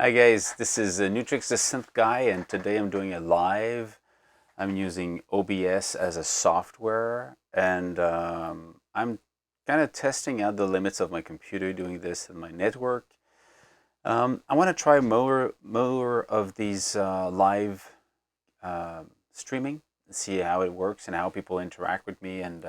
Hi guys, this is Nu-Trix, the synth guy, and today I'm doing a live. I'm using OBS as a software, and I'm kind of testing out the limits of my computer doing this in my network. I want to try more of these live streaming and see how it works and how people interact with me. And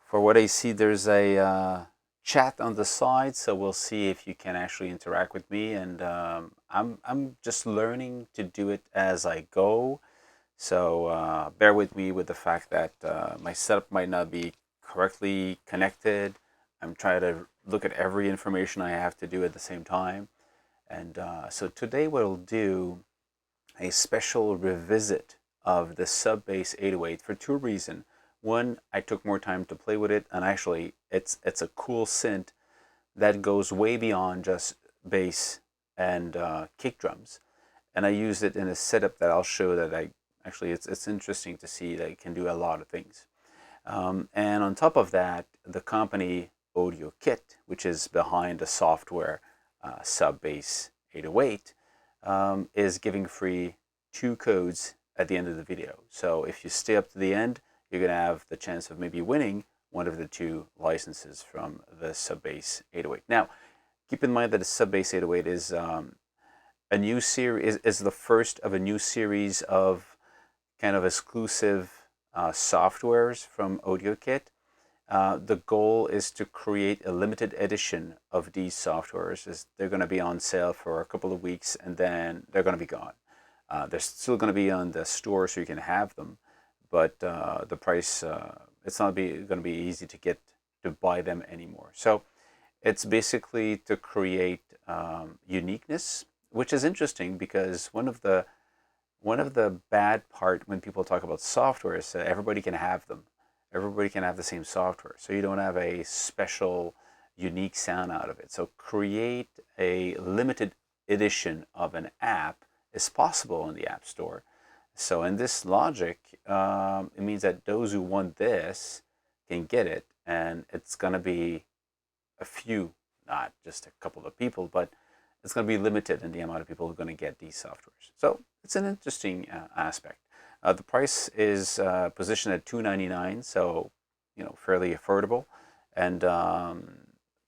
for what I see, there's a chat on the side, so we'll see if you can actually interact with me. And I'm just learning to do it as I go, so bear with me with the fact that my setup might not be correctly connected. I'm trying to look at every information I have to do at the same time. And so today we'll do a special revisit of the Sub Bass 808 for two reasons. One, I took more time to play with it, and actually it's a cool synth that goes way beyond just bass and kick drums. And I used it in a setup that I'll show that it's interesting to see that it can do a lot of things. And on top of that, the company AudioKit, which is behind the software Sub Bass 808, is giving free 2 codes at the end of the video. So if you stay up to the end, you're going to have the chance of maybe winning one of the 2 licenses from the Sub Bass 808. Now, keep in mind that the Sub Bass 808 is a new series, is the first of a new series of kind of exclusive softwares from AudioKit. The goal is to create a limited edition of these softwares. They're going to be on sale for a couple of weeks, and then they're going to be gone. They're still going to be on the store, so you can have them, but the price, it's not going to be easy to buy them anymore. So it's basically to create uniqueness, which is interesting because one of the bad part when people talk about software is that everybody can have them. Everybody can have the same software, so you don't have a special, unique sound out of it. So create a limited edition of an app is possible in the App Store. So in this logic, it means that those who want this can get it, and it's going to be a few, not just a couple of people, but it's going to be limited in the amount of people who are going to get these softwares. So it's an interesting aspect. The price is positioned at $2.99, so fairly affordable. And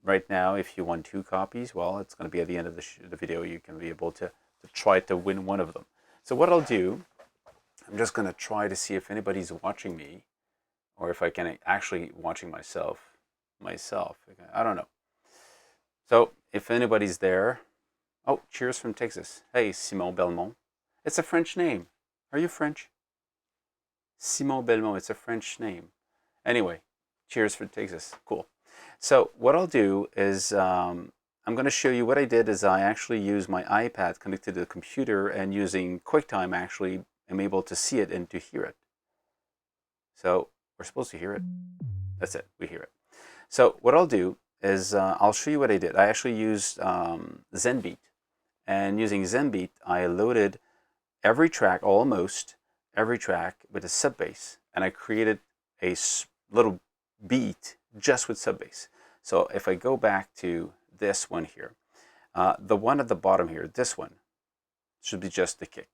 right now, if you want 2 copies, well, it's going to be at the end of the video. You can be able to try to win one of them. So what I'll do, I'm just going to try to see if anybody's watching me, or if I can actually watching myself. I don't know. So if anybody's there, oh, cheers from Texas. Hey, Simon Belmont. It's a French name. Are you French? Simon Belmont, it's a French name. Anyway, cheers for Texas. Cool. So what I'll do is I'm going to show you what I did is I actually use my iPad connected to the computer, and using QuickTime actually am able to see it and to hear it. So we're supposed to hear it. That's it. We hear it. So what I'll do is I'll show you what I did. I actually used Zenbeat. And using Zenbeat, I loaded every track, almost every track, with a sub bass. And I created a little beat just with sub bass. So if I go back to this one here, the one at the bottom here, this one, should be just the kick.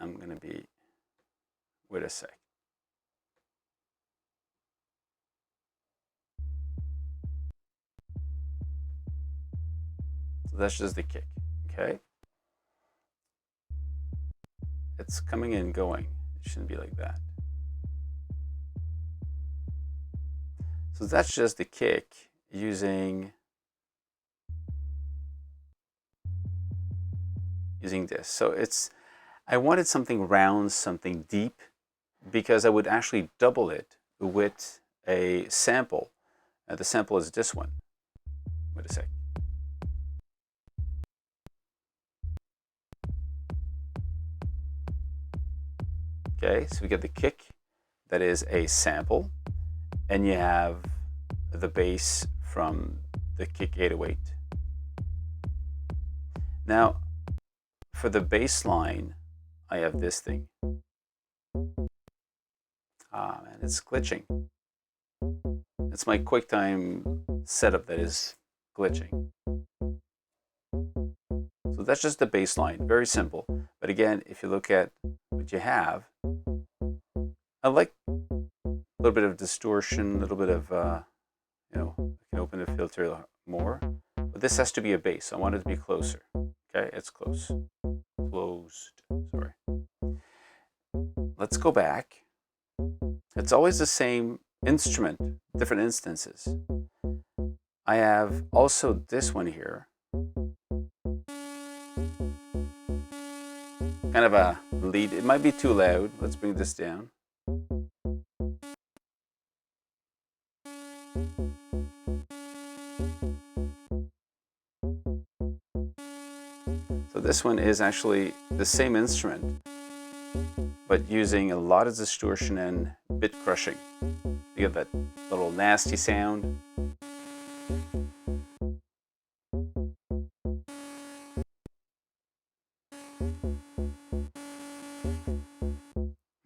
I'm going to be, wait a sec. So that's just the kick, okay? It's coming and going. It shouldn't be like that. So that's just the kick using this. So I wanted something round, something deep, because I would actually double it with a sample. The sample is this one. Wait a sec. Okay, so we get the kick that is a sample, and you have the bass from the kick 808. Now, for the bass line, I have this thing. Ah, man, it's glitching. It's my QuickTime setup that is glitching. So that's just the bass line, very simple. But again, if you look at what you have, I like a little bit of distortion, a little bit of, you know, I can open the filter more. But this has to be a bass. I want it to be closer. Okay, it's close. Closed. Sorry. Let's go back. It's always the same instrument, different instances. I have also this one here. Kind of a lead. It might be too loud. Let's bring this down. So this one is actually the same instrument, but using a lot of distortion and bit crushing. You get that little nasty sound.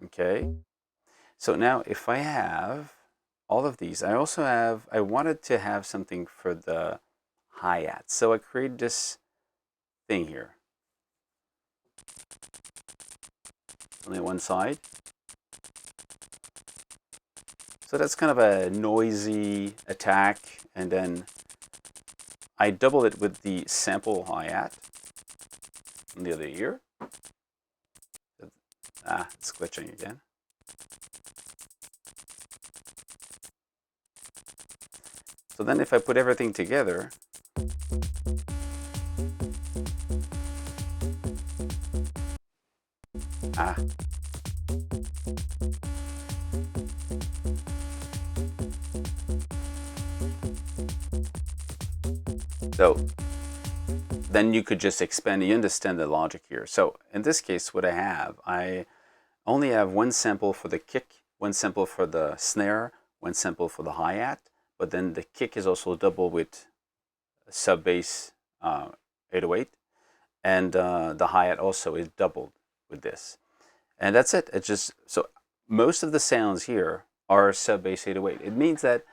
Okay. So now if I have all of these, I wanted to have something for the hi-hat. So I created this thing here. Only one side. So that's kind of a noisy attack, and then I double it with the sample hi-hat on the other ear. It's glitching again. So then if I put everything together, so then you could just expand. You understand the logic here. So in this case, what I only have one sample for the kick, one sample for the snare, one sample for the hi-hat, but then the kick is also double with sub bass 808, and the hi-hat also is doubled with this. And that's it. It's just, so most of the sounds here are sub bass 808. It means that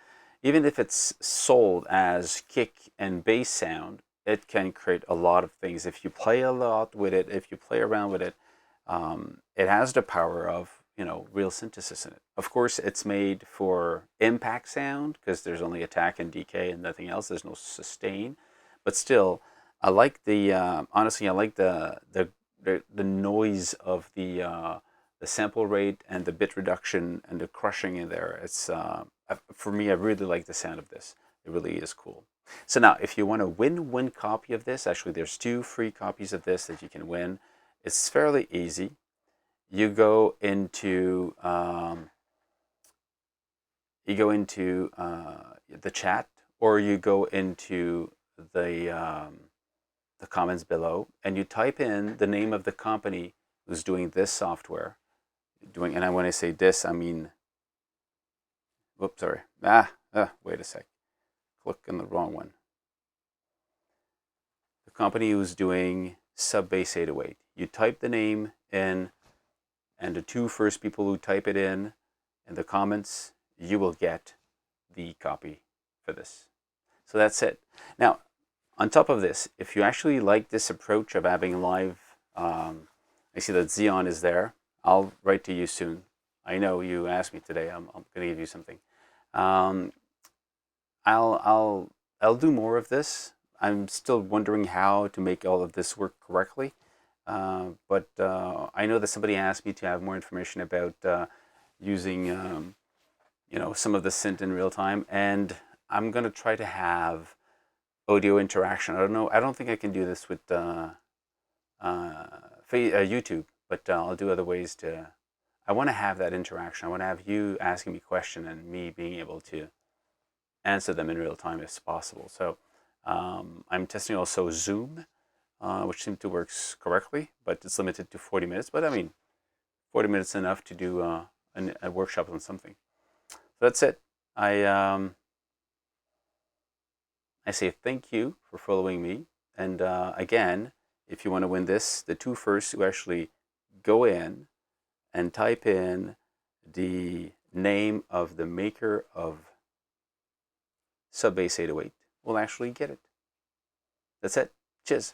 even if it's sold as kick and bass sound, it can create a lot of things. If you play a lot with it, if you play around with it, it has the power of, you know, real synthesis in it. Of course, it's made for impact sound because there's only attack and decay and nothing else. There's no sustain, but still, I like the honestly, I like the noise of the sample rate and the bit reduction and the crushing in there. It's for me, I really like the sound of this. It really is cool. So now, if you want to win one copy of this, actually, there's 2 free copies of this that you can win. It's fairly easy. You go into the chat, or you go into the comments below, and you type in the name of the company who's doing this software. And when I say this, I mean, whoops, sorry. Wait a sec. Click on the wrong one. The company who's doing sub bass 808. You type the name in, and the 2 first people who type it in the comments, you will get the copy for this. So that's it. Now, on top of this, if you actually like this approach of having live, I see that Xeon is there. I'll write to you soon. I know you asked me today. I'm going to give you something. I'll do more of this. I'm still wondering how to make all of this work correctly. But I know that somebody asked me to have more information about using, you know, some of the synth in real time, and I'm going to try to have audio interaction. I don't know. I don't think I can do this with YouTube, but I'll do other ways to. I want to have that interaction. I want to have you asking me questions and me being able to answer them in real time if possible. So I'm testing also Zoom, which seems to work correctly, but it's limited to 40 minutes. But I mean, 40 minutes is enough to do a workshop on something. So that's it. I say thank you for following me. And again, if you want to win this, the 2 first who actually go in and type in the name of the maker of Sub Bass 808 will actually get it. That's it. Cheers.